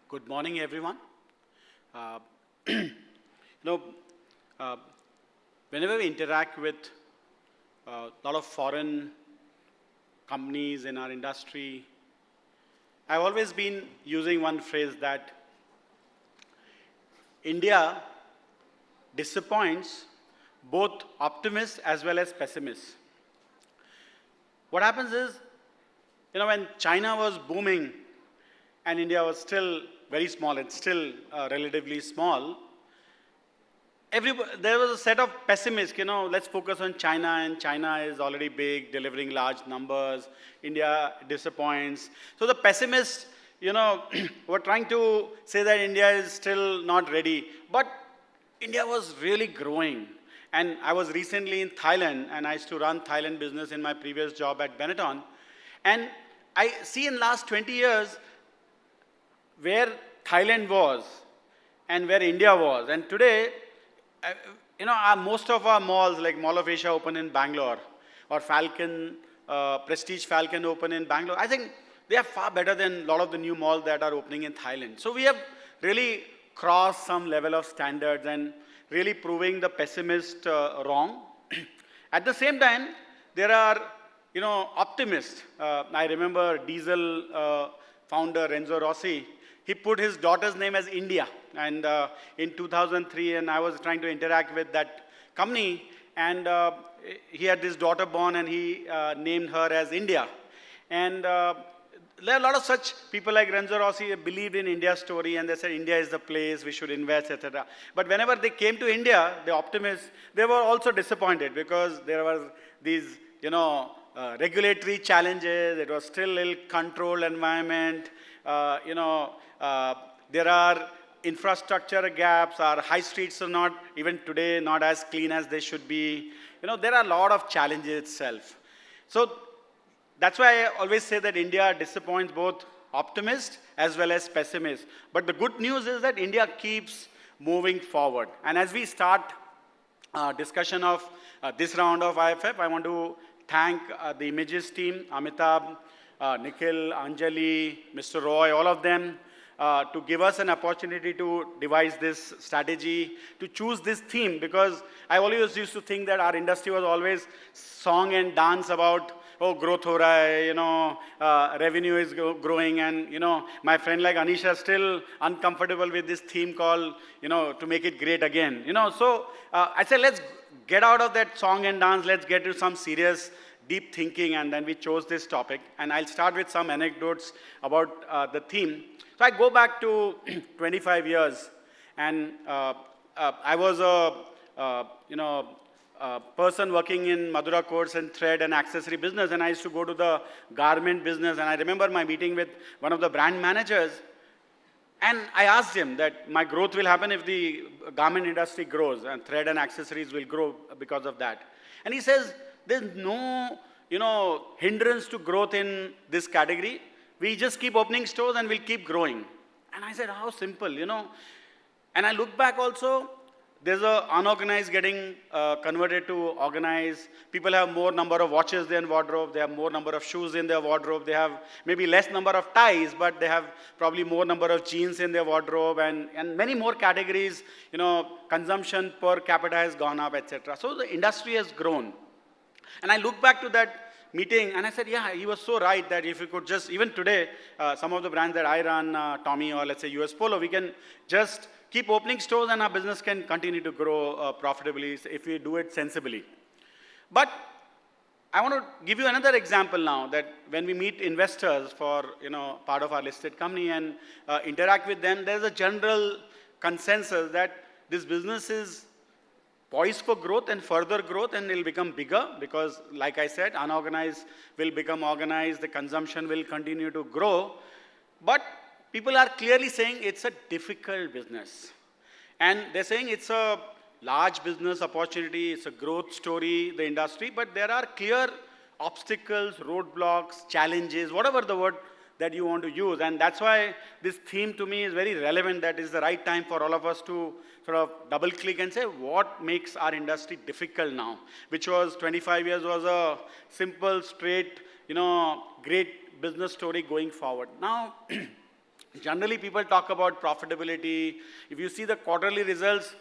Good morning, everyone. Uh, you know, uh, Whenever we interact with a lot of foreign companies in our industry, I've always been using one phrase that India disappoints both optimists as well as pessimists. What happens is, when China was booming and India was still very small, it's still relatively small, there was a set of pessimists, let's focus on China, and China is already big, delivering large numbers, India disappoints. So the pessimists, were trying to say that India is still not ready, but India was really growing. And I was recently in Thailand, and I used to run Thailand business in my previous job at Benetton. And I see in last 20 years where Thailand was and where India was. And today, most of our malls, like Mall of Asia, open in Bangalore, or Prestige Falcon open in Bangalore. I think they are far better than a lot of the new malls that are opening in Thailand. So we have really crossed some level of standards and really proving the pessimist wrong. At the same time, there are, optimists. I remember Diesel founder Renzo Rossi. He put his daughter's name as India. And in 2003, and I was trying to interact with that company, and he had this daughter born, and he named her as India. And there are a lot of such people like Renzo Rossi believed in India's story, and they said India is the place, we should invest, etc. But whenever they came to India, the optimists, they were also disappointed because there was these, regulatory challenges. It was still ill-controlled environment. There are infrastructure gaps. Our high streets are not, even today, not as clean as they should be. There are a lot of challenges itself. So that's why I always say that India disappoints both optimists as well as pessimists. But the good news is that India keeps moving forward. And as we start discussion of this round of IFF, I want to thank the Images team, Amitabh, Nikhil, Anjali, Mr. Roy, all of them, to give us an opportunity to devise this strategy, to choose this theme, because I always used to think that our industry was always song and dance about, growth ho raha hai, revenue is growing, and, my friend like Anisha is still uncomfortable with this theme called, to make it great again. So I said, let's get out of that song and dance, let's get to some serious deep thinking, and then we chose this topic. And I'll start with some anecdotes about the theme. So I go back to 25 years, and I was a person working in Madura Coats and thread and accessory business, and I used to go to the garment business. And I remember my meeting with one of the brand managers, and I asked him that my growth will happen if the garment industry grows, and thread and accessories will grow because of that. And he says, there's no, hindrance to growth in this category. We just keep opening stores and we'll keep growing. And I said, how simple, And I look back also, there's a unorganized getting converted to organized. People have more number of watches than wardrobe. They have more number of shoes in their wardrobe. They have maybe less number of ties, but they have probably more number of jeans in their wardrobe, and many more categories. Consumption per capita has gone up, etc. So the industry has grown. And I look back to that meeting, and I said, yeah, he was so right that if you could just, even today, some of the brands that I run, Tommy or let's say US Polo, we can just keep opening stores and our business can continue to grow profitably if we do it sensibly. But I want to give you another example now, that when we meet investors for, part of our listed company and interact with them, there's a general consensus that this business is poised for growth and further growth, and it'll become bigger because, like I said, unorganized will become organized, the consumption will continue to grow. But people are clearly saying it's a difficult business. And they're saying it's a large business opportunity, it's a growth story, the industry, but there are clear obstacles, roadblocks, challenges, whatever the word that you want to use. And that's why this theme to me is very relevant, that is the right time for all of us to sort of double click and say what makes our industry difficult now, which was 25 years was a simple, straight, great business story going forward. Now, Generally, people talk about profitability. If you see the quarterly results,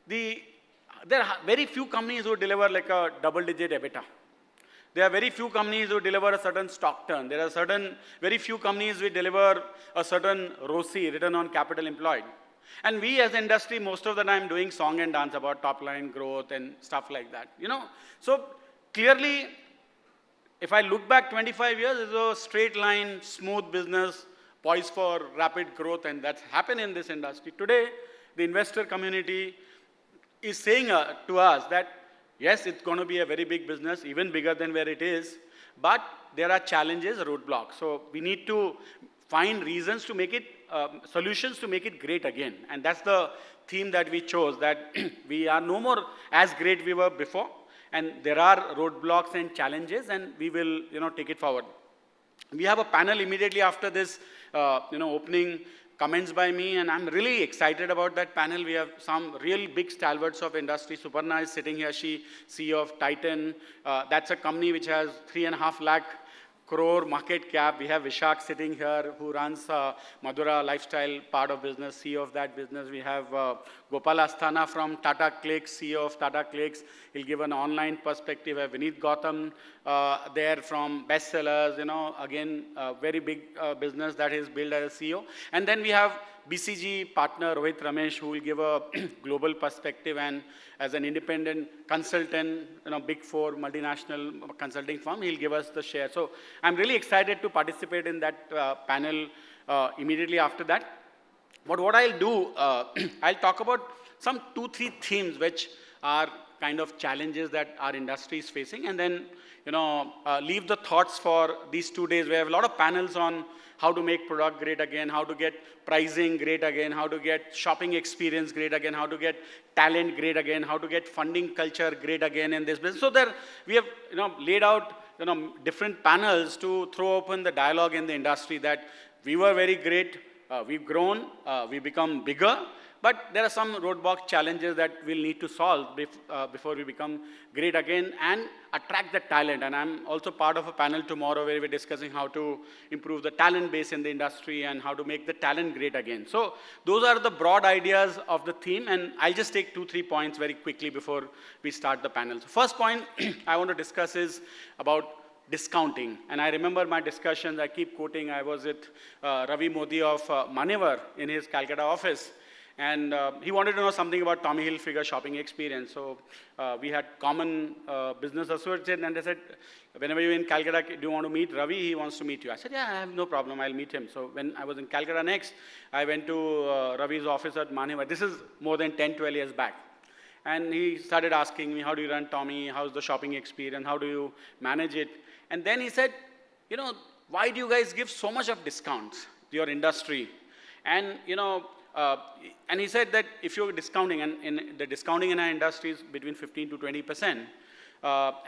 there are very few companies who deliver like a double-digit EBITDA. There are very few companies who deliver a certain stock turn. There are very few companies who deliver a certain ROCE, return on capital employed. And we as industry, most of the time doing song and dance about top line growth and stuff like that, So clearly, if I look back 25 years, it's a straight line, smooth business, poised for rapid growth, and that's happened in this industry. Today, the investor community is saying to us that, yes, it's going to be a very big business, even bigger than where it is, but there are challenges, roadblocks. So we need to find reasons to make it, solutions to make it great again. And that's the theme that we chose, that we are no more as great we were before, and there are roadblocks and challenges, and we will, take it forward. We have a panel immediately after this, opening comments by me, and I'm really excited about that panel. We have some real big stalwarts of industry. Suparna is sitting here, she CEO of Titan. That's a company which has 3.5 lakh crore market cap. We have Vishak sitting here, who runs Madura lifestyle part of business, CEO of that business. We have Gopal Asthana from Tata Clicks, CEO of Tata Clicks. He'll give an online perspective. We have Vineet Gautam there from Bestsellers, again, a very big business that is built as a CEO. And then we have BCG partner Rohit Ramesh, who will give a global perspective, and as an independent consultant, big four multinational consulting firm, he'll give us the share. So I'm really excited to participate in that panel immediately after that. But what I'll do, I'll talk about some 2-3 themes which are kind of challenges that our industry is facing, and then leave the thoughts for these 2 days. We have a lot of panels on how to make product great again, how to get pricing great again, how to get shopping experience great again, how to get talent great again, how to get funding culture great again in this business. So there we have laid out different panels to throw open the dialogue in the industry, that we were very great, we've grown, we become bigger, but there are some roadblock challenges that we'll need to solve before we become great again and attract the talent. And I'm also part of a panel tomorrow where we're discussing how to improve the talent base in the industry and how to make the talent great again. So those are the broad ideas of the theme, and I'll just take 2-3 points very quickly before we start the panel. So first point I want to discuss is about discounting. And I remember my discussions, I keep quoting, I was with Ravi Modi of Manyavar in his Calcutta office. And he wanted to know something about Tommy Hilfiger shopping experience. So we had common business associates, and they said, whenever you're in Calcutta, do you want to meet Ravi? He wants to meet you. I said, yeah, I have no problem. I'll meet him. So when I was in Calcutta next, I went to Ravi's office at Manyavar. This is more than 10-12 years back. And he started asking me, how do you run Tommy? How's the shopping experience? How do you manage it? And then he said, why do you guys give so much of discounts to your industry? And, and he said that if you're discounting, and in the discounting in our industry is between 15 to 20%,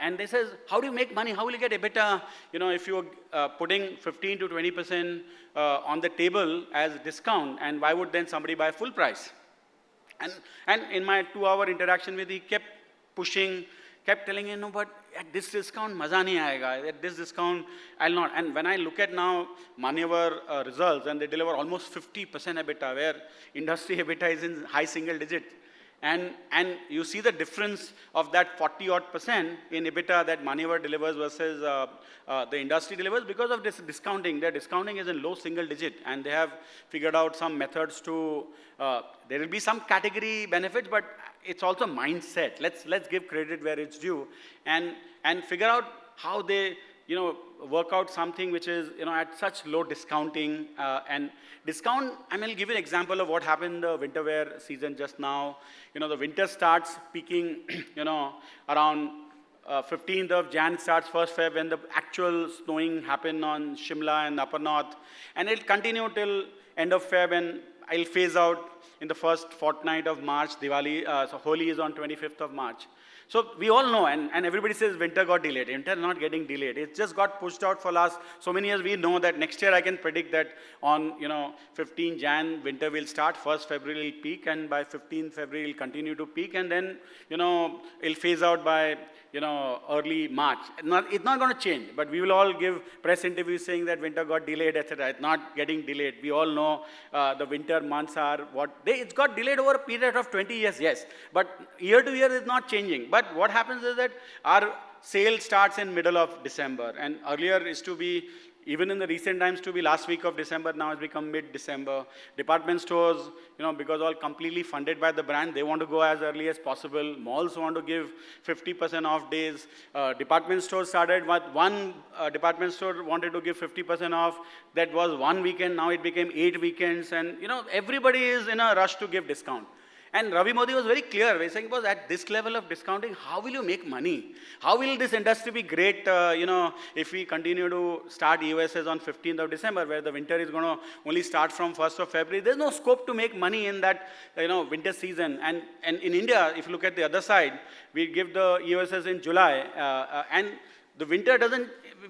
and they says, how do you make money? How will you get EBITDA? If you're putting 15 to 20% on the table as discount, and why would then somebody buy full price? And in my 2-hour interaction with him, he kept pushing, kept telling him, no, but at this discount, maza nahi aayega. At this discount, I'll not. And when I look at now Manyavar results, and they deliver almost 50% EBITDA, where industry EBITDA is in high single digit. And you see the difference of that 40-odd% in EBITDA that Manyavar delivers versus the industry delivers because of this discounting. Their discounting is in low single digit, and they have figured out some methods to, there will be some category benefits, but it's also mindset. Let's give credit where it's due, and figure out how they work out something which is at such low discounting and discount. I mean, I'll give you an example of what happened in the winter wear season just now. The winter starts peaking around 15th of Jan starts 1st Feb, when the actual snowing happened on Shimla and Upper North, and it'll continue till end of Feb, and I'll phase out in the first fortnight of March. Diwali, so Holi is on 25th of March. So we all know, and everybody says winter got delayed. Winter not getting delayed. It just got pushed out for last so many years. We know that next year I can predict that on 15 Jan winter will start, 1st February will peak, and by 15th February will continue to peak, and then it'll phase out by early March. It's not going to change, but we will all give press interviews saying that winter got delayed, etc. It's not getting delayed. We all know the winter months are it's got delayed over a period of 20 years, yes. But year to year is not changing. But what happens is that our sale starts in middle of December, and earlier is to be, even in the recent times, to be last week of December, now it's become mid-December. Department stores, because all completely funded by the brand, they want to go as early as possible. Malls want to give 50% off days. Department stores started with one department store wanted to give 50% off. That was one weekend, now it became 8 weekends. And, everybody is in a rush to give discount. And Ravi Modi was very clear. He was saying, at this level of discounting, how will you make money? How will this industry be great, if we continue to start EOSS on 15th of December, where the winter is going to only start from 1st of February. There's no scope to make money in that, winter season. And in India, if you look at the other side, we give the EOSS in July, and the winter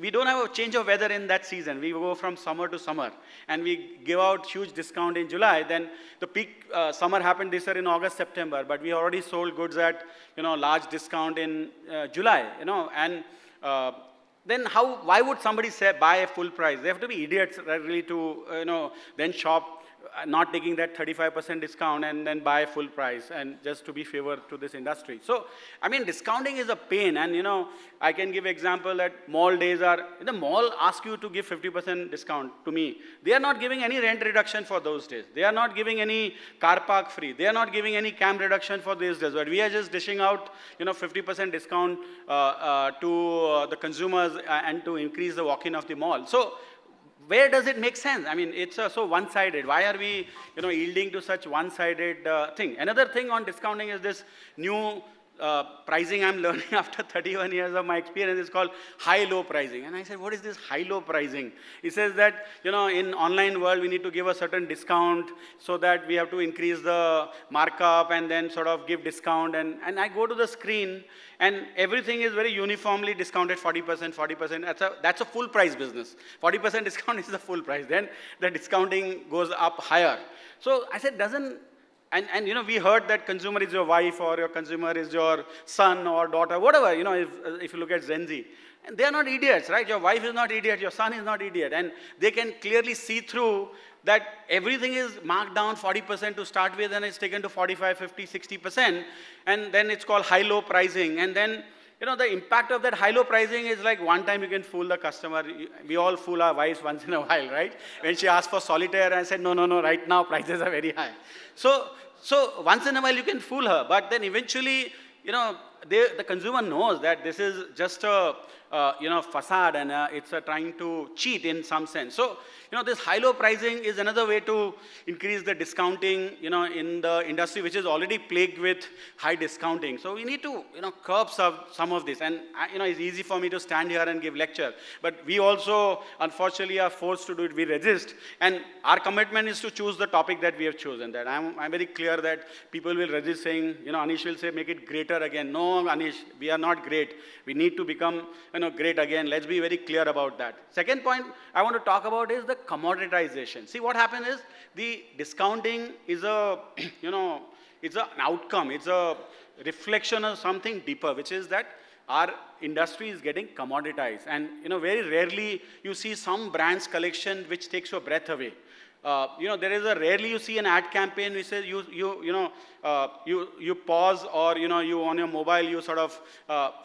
we don't have a change of weather in that season. We go from summer to summer, and we give out huge discount in July. Then the peak summer happened this year in August, September, but we already sold goods at, large discount in July, and then why would somebody buy a full price? They have to be idiots really to, then shop not taking that 35% discount and then buy full price, and just to be favor to this industry. So, discounting is a pain, and I can give example that mall days the mall ask you to give 50% discount to me. They are not giving any rent reduction for those days. They are not giving any car park free. They are not giving any camp reduction for these days. But we are just dishing out, 50% discount to the consumers and to increase the walk-in of the mall. So, where does it make sense? It's so one-sided. Why are we, yielding to such one-sided thing? Another thing on discounting is this new pricing I'm learning after 31 years of my experience. Is called high-low pricing. And I said, what is this high-low pricing? He says that, in online world, we need to give a certain discount so that we have to increase the markup and then sort of give discount. And I go to the screen, and everything is very uniformly discounted, 40%. That's a full price business. 40% discount is the full price. Then the discounting goes up higher. So I said, and we heard that consumer is your wife, or your consumer is your son or daughter, whatever, if you look at Gen Z. And they are not idiots, right? Your wife is not idiot, your son is not idiot. And they can clearly see through that everything is marked down 40% to start with, and it's taken to 45, 50, 60%. And then it's called high-low pricing. And then, the impact of that high-low pricing is like one time you can fool the customer. We all fool our wives once in a while, right? When she asked for solitaire, I said, no, right now prices are very high. So once in a while you can fool her, but then eventually, the consumer knows that this is just a, facade, and it's trying to cheat in some sense. So, this high-low pricing is another way to increase the discounting, in the industry, which is already plagued with high discounting. So we need to, curb some of this. And, it's easy for me to stand here and give lecture, but we also, unfortunately, are forced to do it. We resist. And our commitment is to choose the topic that we have chosen. That I'm very clear that people will resist saying, Anish will say, make it greater again. No, Anish, we are not great. We need to become, great again. Let's be very clear about that. Second point I want to talk about is the commoditization. See, what happened is the discounting is it's an outcome. It's a reflection of something deeper, which is that our industry is getting commoditized. And, very rarely you see some brand's collection which takes your breath away. There is rarely you see an ad campaign which says you pause, or you on your mobile you sort of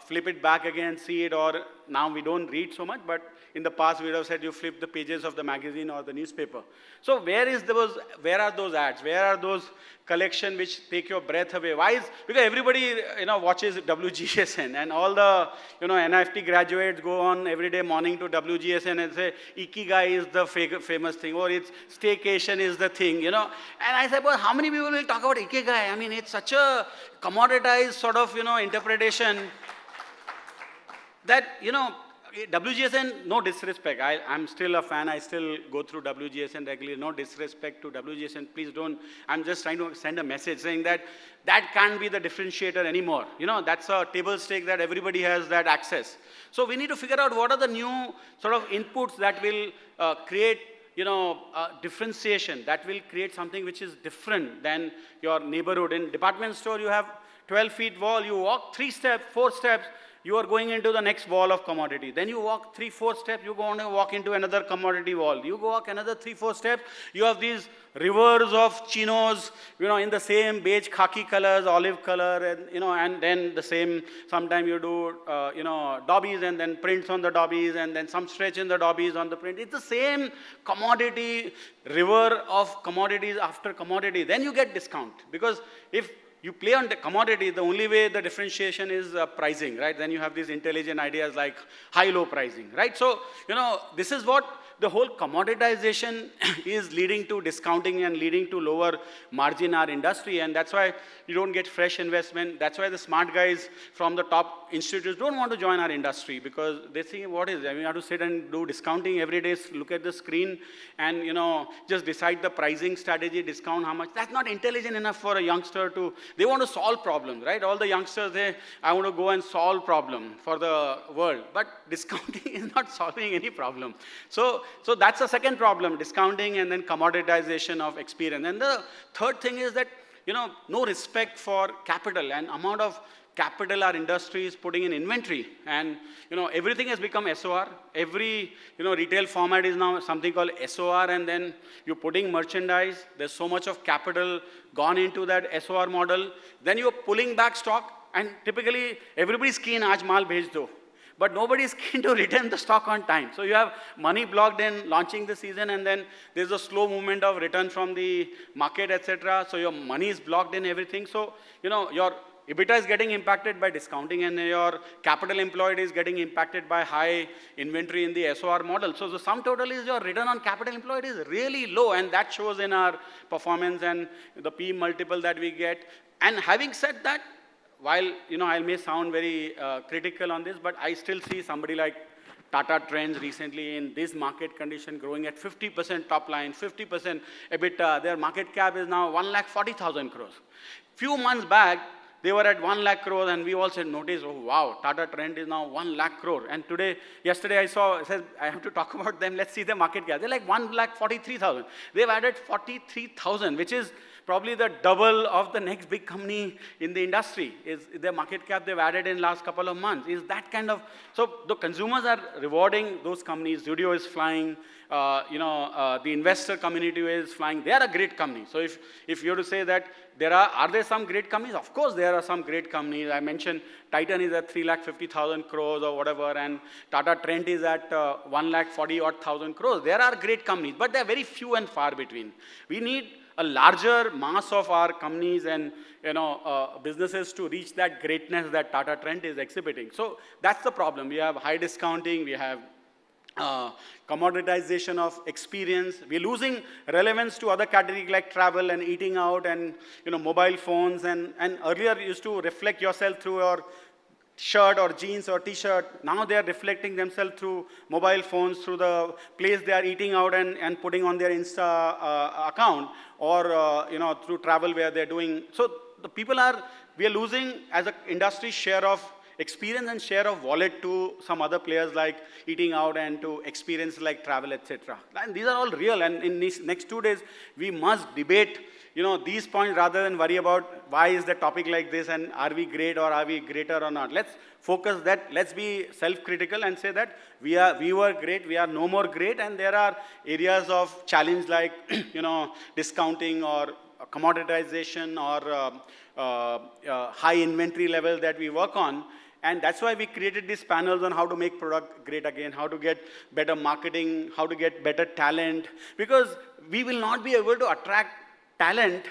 flip it back again, see it. Or now we don't read so much, but in the past we would have said you flip the pages of the magazine or the newspaper. So where are those ads? Where are those collection which take your breath away? Why because everybody watches WGSN, and all the NIFT graduates go on every day morning to WGSN and say Ikigai is the famous thing, or it's staycation is the thing, And I said, well, how many people will talk about Ikigai? It's such a commoditized sort of interpretation that WGSN, no disrespect. I'm still a fan. I still go through WGSN regularly. No disrespect to WGSN. Please don't. I'm just trying to send a message saying that can't be the differentiator anymore. That's a table stake that everybody has that access. So we need to figure out what are the new sort of inputs that will create differentiation, that will create something which is different than your neighborhood. In department store, you have 12 feet wall, you walk 3 steps, 4 steps, you are going into the next wall of commodity. Then you walk 3-4 steps, you go on and walk into another commodity wall. You go walk another 3-4 steps, you have these rivers of chinos, in the same beige khaki colors, olive color, and, and then the same, sometime you do, dobbies and then prints on the dobbies and then some stretch in the dobbies on the print. It's the same commodity, river of commodities after commodity. Then you get discount. Because if you play on the commodity, the only way the differentiation is pricing, right? Then you have these intelligent ideas like high-low pricing, right? So, this is what the whole commoditization is leading to discounting and leading to lower margin in our industry. And that's why you don't get fresh investment. That's why the smart guys from the top institutes don't want to join our industry, because they think, what is it? I mean, you have to sit and do discounting every day, look at the screen and, just decide the pricing strategy, discount how much. That's not intelligent enough for a youngster to, they want to solve problems, right? All the youngsters, I want to go and solve problem for the world. But discounting is not solving any problem. So that's the second problem, discounting and then commoditization of experience. And the third thing is that, no respect for capital and amount of capital our industry is putting in inventory. And, everything has become SOR. Every, retail format is now something called SOR, and then you're putting merchandise. There's so much of capital gone into that SOR model. Then you're pulling back stock, and typically everybody's keen, aaj maal bhej do. But nobody is keen to return the stock on time. So you have money blocked in launching the season, and then there's a slow movement of return from the market, etc. So your money is blocked in everything. So, your EBITDA is getting impacted by discounting, and your capital employed is getting impacted by high inventory in the SOR model. So the sum total is your return on capital employed is really low, and that shows in our performance and the P multiple that we get. And having said that, while, I may sound very critical on this, but I still see somebody like Tata Trends recently in this market condition growing at 50% top line, 50% EBITDA. Their market cap is now 1,40,000 crores. Few months back, they were at 1 lakh crore, and we all said, notice, oh wow, Tata Trend is now 1 lakh crore. And yesterday I saw, it says, I have to talk about them, let's see the market cap. They're like 1,43,000. They've added 43,000, which is probably the double of the next big company in the industry. Is the market cap they've added in last couple of months. Is that kind of, so the consumers are rewarding those companies. Zudio is flying, the investor community is flying. They are a great company. So if you were to say that are there some great companies? Of course there are some great companies. I mentioned Titan is at 3,50,000 crores or whatever, and Tata Trent is at 1,40,000 crores. There are great companies, but they are very few and far between. We need a larger mass of our companies and businesses to reach that greatness that Tata Trent is exhibiting. So that's the problem. We have high discounting, we have commoditization of experience. We're losing relevance to other categories like travel and eating out and mobile phones. And earlier you used to reflect yourself through your shirt or jeans or t-shirt. Now they are reflecting themselves through mobile phones, through the place they are eating out and putting on their Insta account, or through travel where they're doing. So the we are losing as an industry share of experience and share of wallet to some other players like eating out and to experience like travel, etc. And these are all real, and in these next 2 days, we must debate these points rather than worry about why is the topic like this and are we great or are we greater or not. Let's focus that, let's be self-critical and say that we were great, we are no more great, and there are areas of challenge like, discounting or commoditization or high inventory level that we work on. And that's why we created these panels on how to make product great again, how to get better marketing, how to get better talent, because we will not be able to attract talent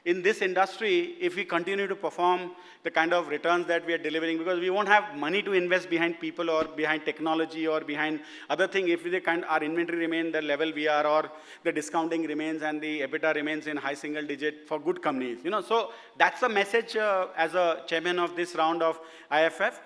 in this industry if we continue to perform the kind of returns that we are delivering, because we won't have money to invest behind people or behind technology or behind other things if our inventory remain the level we are, or the discounting remains and the EBITDA remains in high single digit for good companies. So that's the message as a chairman of this round of IFF.